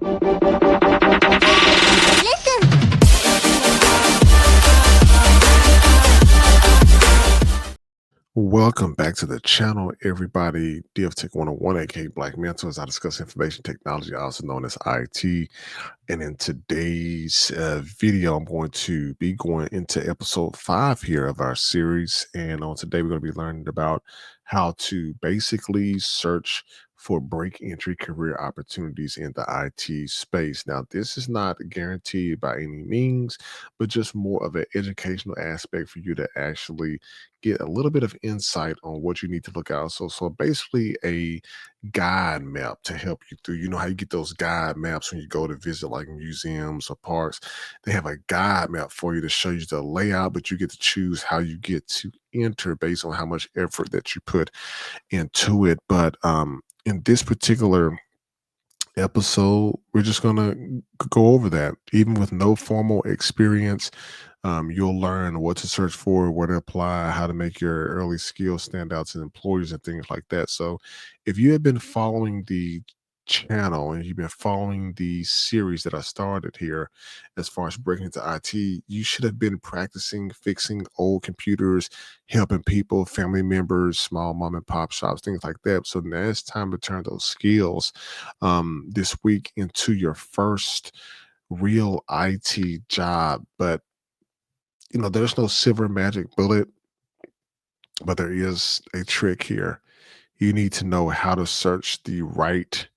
Listen. Welcome back to the channel, everybody. DFTech 101, aka Black Mentor, as I discuss information technology, also known as IT. And in today's video, I'm going to be going into episode 5 here of our series. And on today, we're going to be learning about how to basically search for break entry career opportunities in the IT space. Now, this is not guaranteed by any means, but just more of an educational aspect for you to actually get a little bit of insight on what you need to look out. So basically a guide map to help you through. You know how you get those guide maps when you go to visit like museums or parks? They have a guide map for you to show you the layout, but you get to choose how you get to enter based on how much effort that you put into it. But in this particular episode, we're just gonna go over that. Even with no formal experience, you'll learn what to search for, where to apply, how to make your early skills stand out to employers and things like that. So, if you have been following the channel and you've been following the series that I started here as far as breaking into IT, you should have been practicing fixing old computers, helping people, family members, small mom and pop shops, things like that. So now it's time to turn those skills this week into your first real IT job. But there's no silver magic bullet, but there is a trick here. You need to know how to search the right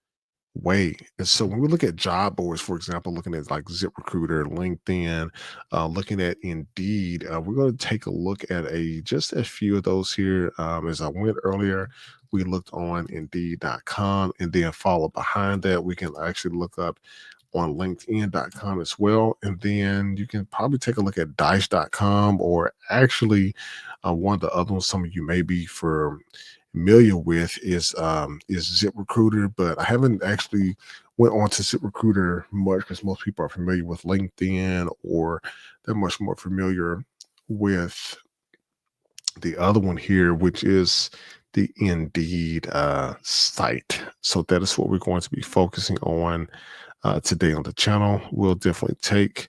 way. And so when we look at job boards, for example, looking at like ZipRecruiter, LinkedIn, looking at Indeed, we're going to take a look at just a few of those here. As I went earlier, we looked on Indeed.com, and then follow behind that, we can actually look up on LinkedIn.com as well. And then you can probably take a look at Dice.com, or actually one of the other ones some of you may be familiar with is ZipRecruiter, but I haven't actually went on to ZipRecruiter much because most people are familiar with LinkedIn, or they're much more familiar with the other one here, which is the Indeed site. So that is what we're going to be focusing on today on the channel. We'll definitely take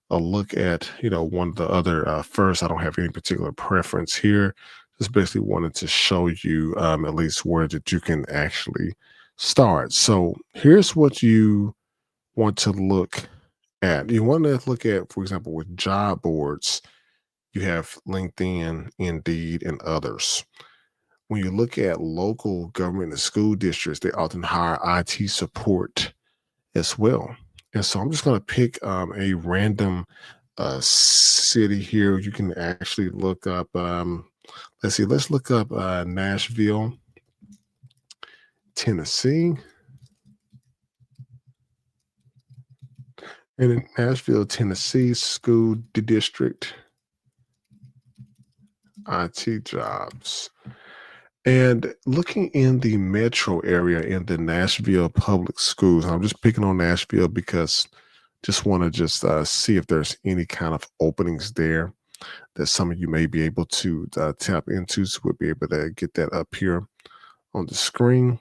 a look at one of the other first. I don't have any particular preference here. Just basically wanted to show you at least where that you can actually start. So here's what you want to look at. You want to look at, for example, with job boards, you have LinkedIn, Indeed, and others. When you look at local government and school districts, they often hire IT support as well. And so I'm just going to pick a random city here. You can actually look up, let's see, let's look up Nashville, Tennessee. And in Nashville, Tennessee, school district, IT jobs. And looking in the metro area in the Nashville public schools, I'm just picking on Nashville because just want to just see if there's any kind of openings there that some of you may be able to tap into. So we'll be able to get that up here on the screen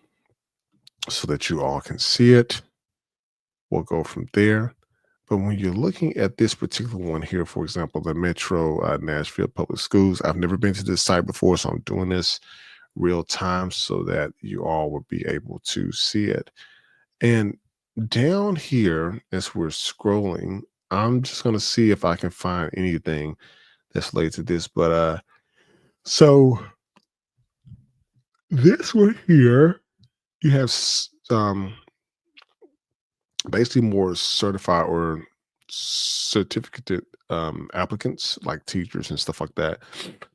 so that you all can see it. We'll go from there. But when you're looking at this particular one here, for example, the Metro Nashville Public Schools, I've never been to this site before, so I'm doing this real time so that you all will be able to see it. And down here, as we're scrolling, I'm just going to see if I can find anything that's related to this. But so this one here, you have basically more certified or certificate applicants like teachers and stuff like that.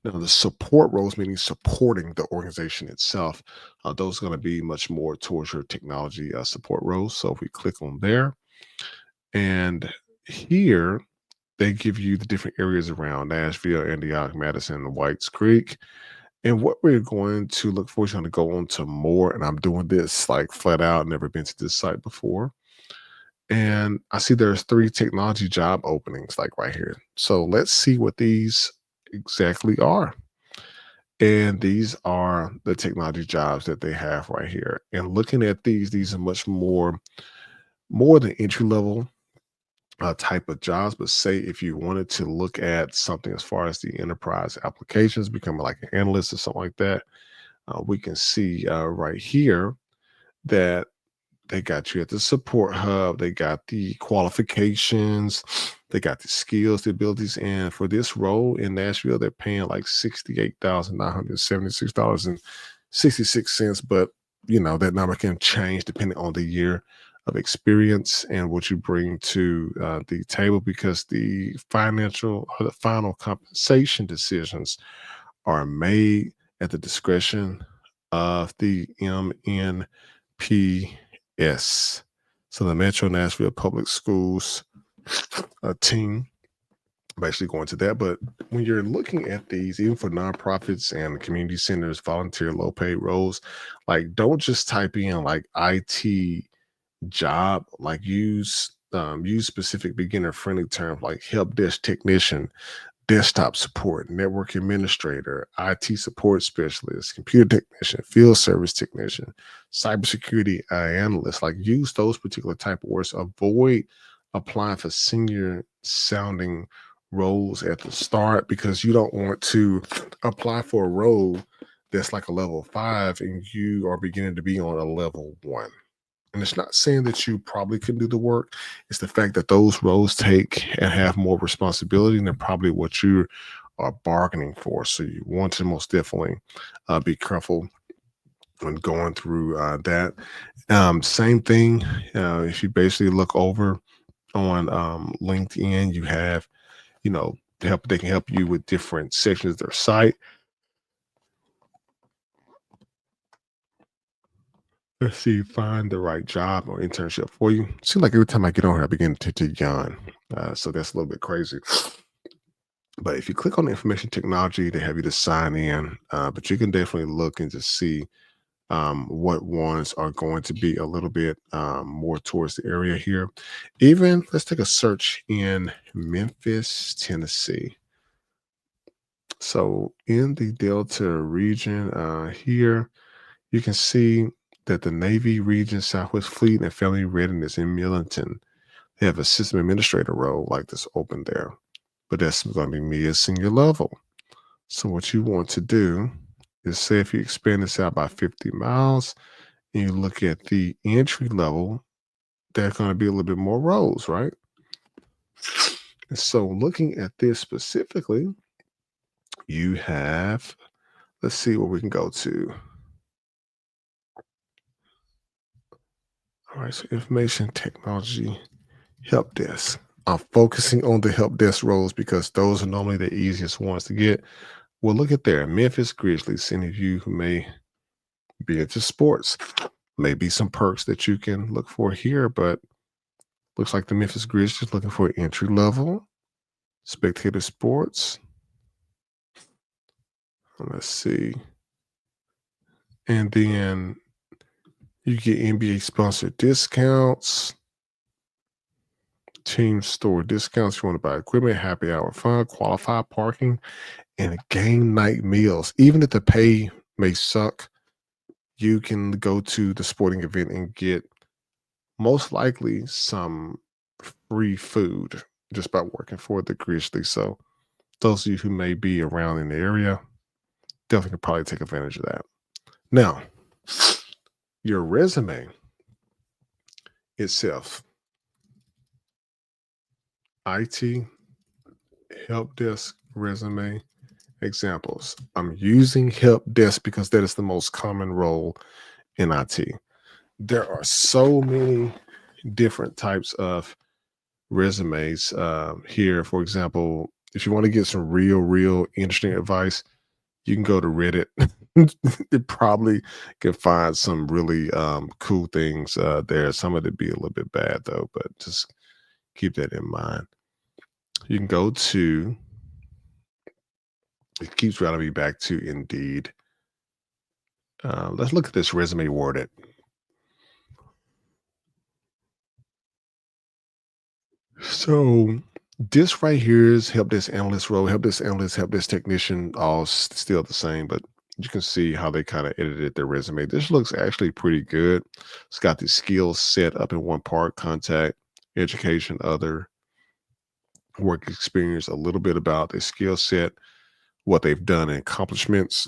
Now, the support roles, meaning supporting the organization itself, those are going to be much more towards your technology support roles. So if we click on there, and here they give you the different areas around Nashville, Antioch, Madison, Whites Creek. And what we're going to look for is going to go on to more. And I'm doing this like flat out, never been to this site before. And I see there's 3 technology job openings like right here. So let's see what these exactly are. And these are the technology jobs that they have right here. And looking at these are much more more than entry level type of jobs. But say if you wanted to look at something as far as the enterprise applications, becoming like an analyst or something like that, we can see right here that they got you at the support hub. They got the qualifications. They got the skills, the abilities. And for this role in Nashville, they're paying like $68,976.66. But, that number can change depending on the year of experience and what you bring to the table, because the financial or the final compensation decisions are made at the discretion of the MNPS. So the Metro Nashville Public Schools team basically going to that. But when you're looking at these, even for nonprofits and community centers, volunteer low paid roles, like don't just type in like IT job, like use specific beginner friendly terms like help desk technician, desktop support, network administrator, IT support specialist, computer technician, field service technician, cybersecurity analyst. Like use those particular type of words. Avoid applying for senior sounding roles at the start, because you don't want to apply for a role that's like a level 5 and you are beginning to be on a level 1. And it's not saying that you probably couldn't do the work. It's the fact that those roles take and have more responsibility than probably what you are bargaining for. So you want to most definitely be careful when going through that. Same thing. If you basically look over on LinkedIn, you have, they can help you with different sections of their site. Let's see, find the right job or internship for you. Seems like every time I get on here, I begin to yawn. So that's a little bit crazy. But if you click on information technology, they have you to sign in. But you can definitely look and just see what ones are going to be a little bit more towards the area here. Even let's take a search in Memphis, Tennessee. So in the Delta region here, you can see that the Navy region, Southwest Fleet, and Family Readiness in Millington, they have a system administrator role like this open there, but that's going to be mid senior level. So what you want to do is say if you expand this out by 50 miles and you look at the entry level, there's going to be a little bit more roles, right? And so looking at this specifically, you have, let's see where we can go to. All right, so information technology help desk. I'm focusing on the help desk roles because those are normally the easiest ones to get. Well, look at there, Memphis Grizzlies. Any of you who may be into sports, maybe some perks that you can look for here, but looks like the Memphis Grizzlies looking for entry level spectator sports. Let's see. And then you get NBA sponsored discounts, team store discounts. You want to buy equipment, happy hour fun, qualified parking, and game night meals. Even if the pay may suck, you can go to the sporting event and get most likely some free food just by working for the Grizzlies. So those of you who may be around in the area definitely could probably take advantage of that. Now, your resume itself, IT, help desk resume examples. I'm using help desk because that is the most common role in IT. There are so many different types of resumes here. For example, if you want to get some real interesting advice, you can go to Reddit. You probably can find some really cool things there. Some of it be a little bit bad though, but just keep that in mind. You can go to, it keeps routing me back to Indeed. Let's look at this resume worded. So this right here is help desk analyst role, help desk analyst, help desk technician, all still the same, but You can see how they kind of edited their resume. This looks actually pretty good. It's got the skills set up in one part: contact, education, other, work experience, a little bit about their skill set, what they've done, and accomplishments.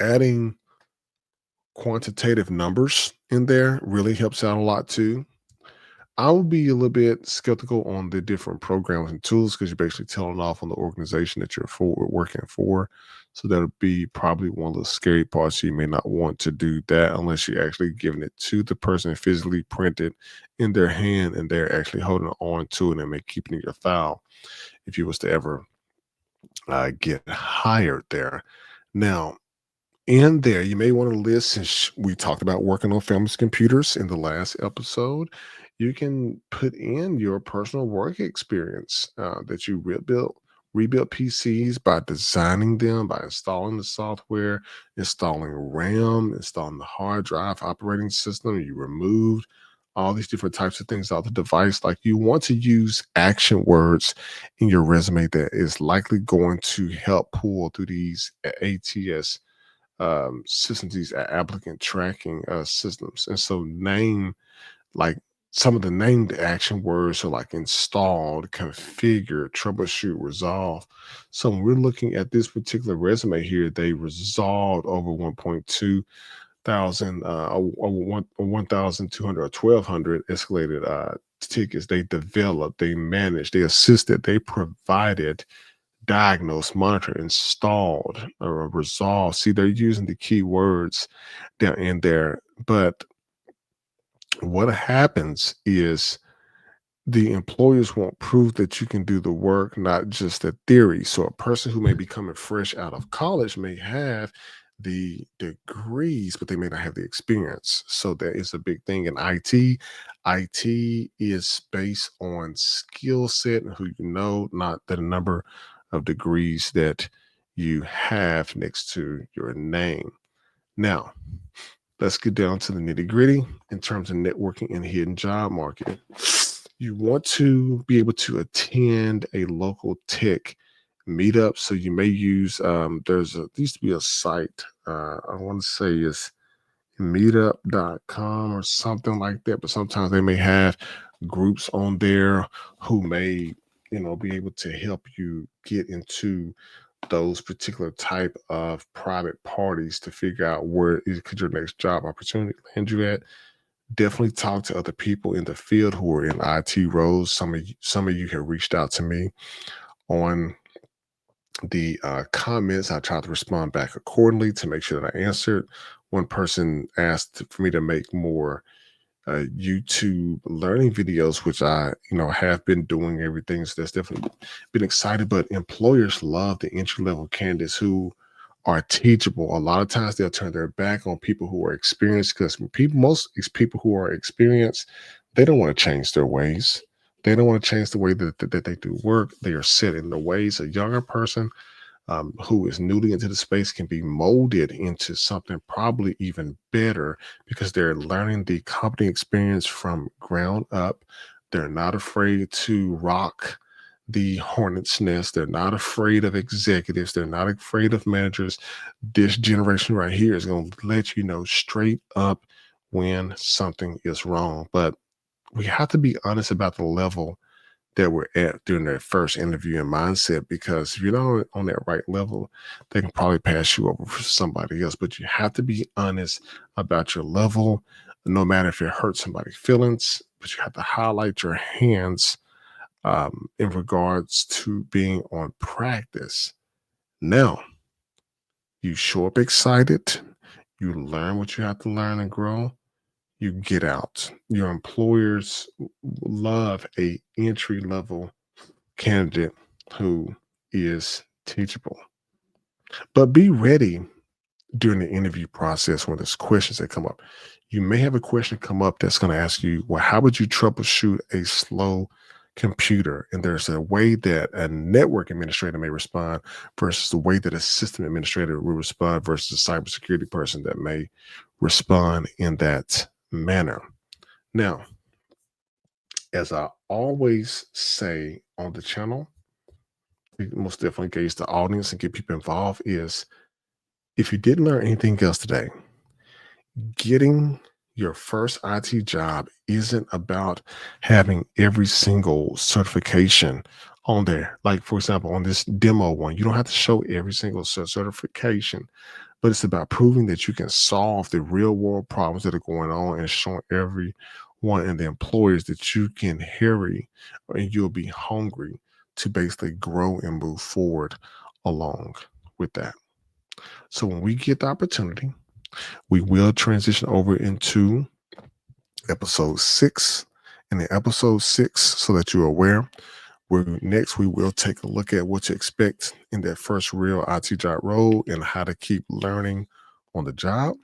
Adding quantitative numbers in there really helps out a lot too. I would be a little bit skeptical on the different programs and tools because you're basically telling off on the organization that you're working for. So that'll be probably one of the scary parts. You may not want to do that unless you're actually giving it to the person physically printed in their hand and they're actually holding on to it and may keep it in your file if you was to ever get hired there. Now, in there, you may want to list, since we talked about working on famous computers in the last episode, you can put in your personal work experience that you rebuilt PCs by designing them, by installing the software, installing RAM, installing the hard drive operating system. You removed all these different types of things out the device. Like, you want to use action words in your resume that is likely going to help pull through these ATS systems, these applicant tracking systems. And so, name like some of the named action words are like installed, configure, troubleshoot, resolve. So when we're looking at this particular resume here, they resolved over 1.2 thousand, 1,200 or 1,200 escalated tickets. They developed, they managed, they assisted, they provided, diagnosed, monitored, installed, or resolved. See, they're using the key words down in there. But what happens is the employers want proof that you can do the work, not just a theory. So a person who may be coming fresh out of college may have the degrees, but they may not have the experience. So that is a big thing in IT. IT is based on skill set and who you know, not the number of degrees that you have next to your name. Now, let's get down to the nitty gritty in terms of networking and hidden job market. You want to be able to attend a local tech meetup. So you may use there used to be a site, I want to say is meetup.com or something like that, but sometimes they may have groups on there who may, be able to help you get into those particular type of private parties to figure out where could your next job opportunity land you at. Definitely talk to other people in the field who are in IT roles. Some of you have reached out to me on the comments. I tried to respond back accordingly to make sure that I answered. One person asked for me to make more YouTube learning videos, which I, have been doing everything. So that's definitely been excited. But employers love the entry level candidates who are teachable. A lot of times they'll turn their back on people who are experienced because people who are experienced, they don't want to change their ways. They don't want to change the way that they do work. They are set in the ways. A younger person who is newly into the space can be molded into something probably even better because they're learning the company experience from ground up. They're not afraid to rock the hornet's nest. They're not afraid of executives. They're not afraid of managers. This generation right here is going to let you know straight up when something is wrong. But we have to be honest about the level that we're at during their first interview and mindset, because if you're not on that right level, they can probably pass you over for somebody else. But you have to be honest about your level, no matter if it hurts somebody's feelings, but you have to highlight your hands in regards to being on practice. Now, you show up excited, you learn what you have to learn and grow, you get out. Your employers love a entry level candidate who is teachable. But be ready during the interview process when there's questions that come up. You may have a question come up that's going to ask you, well, how would you troubleshoot a slow computer? And there's a way that a network administrator may respond versus the way that a system administrator will respond versus a cybersecurity person that may respond in that manner. Now, as I always say on the channel, we most definitely engage the audience and get people involved is If you didn't learn anything else today, getting your first IT job isn't about having every single certification on there. Like, for example, on this demo one, you don't have to show every single certification, but it's about proving that you can solve the real world problems that are going on and showing everyone and the employers that you can hurry and you'll be hungry to basically grow and move forward along with that. So when we get the opportunity, we will transition over into episode 6. And in episode 6, so that you're aware, we will take a look at what to expect in that first real IT job role and how to keep learning on the job.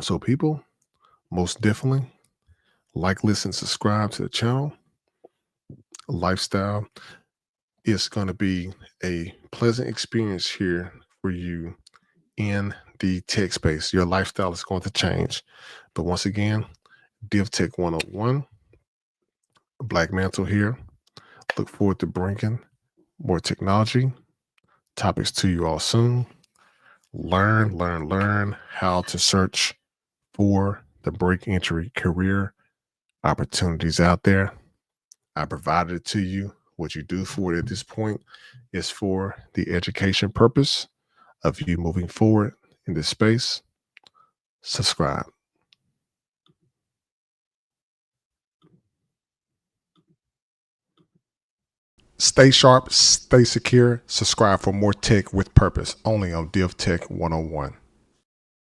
So people, most definitely like, listen, subscribe to the channel. Lifestyle is going to be a pleasant experience here for you in the tech space. Your lifestyle is going to change. But once again, Div Tech 101, Black Mantle here. Look forward to bringing more technology topics to you all soon. Learn how to search for the break entry career opportunities out there. I provided it to you. What you do for it at this point is for the education purpose of you moving forward in this space. Subscribe. Stay sharp, stay secure, subscribe for more tech with purpose only on Div Tech 101.